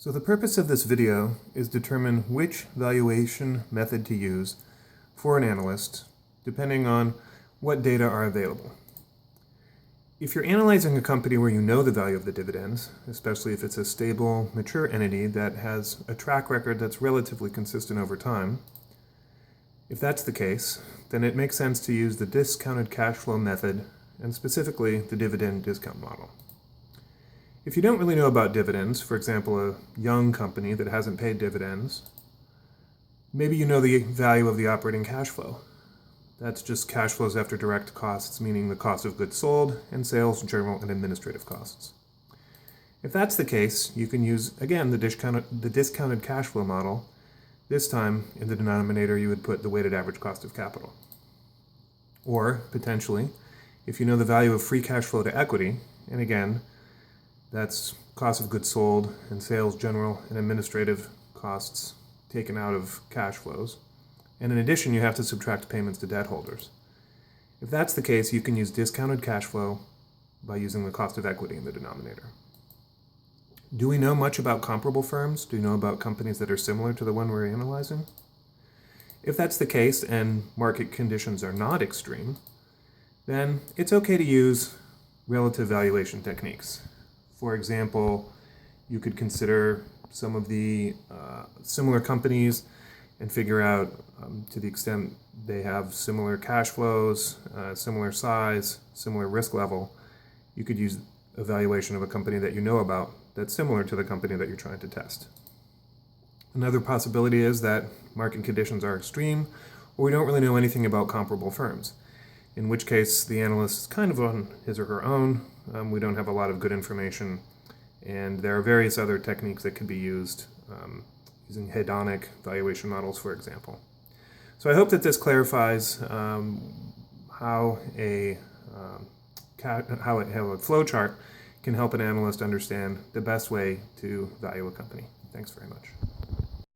So the purpose of this video is to determine which valuation method to use for an analyst, depending on what data are available. If you're analyzing a company where you know the value of the dividends, especially if it's a stable, mature entity that has a track record that's relatively consistent over time, if that's the case, then it makes sense to use the discounted cash flow method, and specifically the dividend discount model. If you don't really know about dividends, for example, a young company that hasn't paid dividends, maybe you know the value of the operating cash flow. That's just cash flows after direct costs, meaning the cost of goods sold and sales, general, and administrative costs. If that's the case, you can use, again, the discounted cash flow model. This time, in the denominator, you would put the weighted average cost of capital. Or, potentially, if you know the value of free cash flow to equity, and again, that's cost of goods sold and sales, general, and administrative costs taken out of cash flows. And in addition, you have to subtract payments to debt holders. If that's the case, you can use discounted cash flow by using the cost of equity in the denominator. Do we know much about comparable firms? Do we know about companies that are similar to the one we're analyzing? If that's the case and market conditions are not extreme, then it's okay to use relative valuation techniques. For example, you could consider some of the similar companies and figure out, to the extent they have similar cash flows, similar size, similar risk level, you could use a valuation of a company that you know about that's similar to the company that you're trying to test. Another possibility is that market conditions are extreme, or we don't really know anything about comparable firms, in which case the analyst is kind of on his or her own. We don't have a lot of good information, and there are various other techniques that can be used, using hedonic valuation models, for example. So I hope that this clarifies how a flow chart can help an analyst understand the best way to value a company. Thanks very much.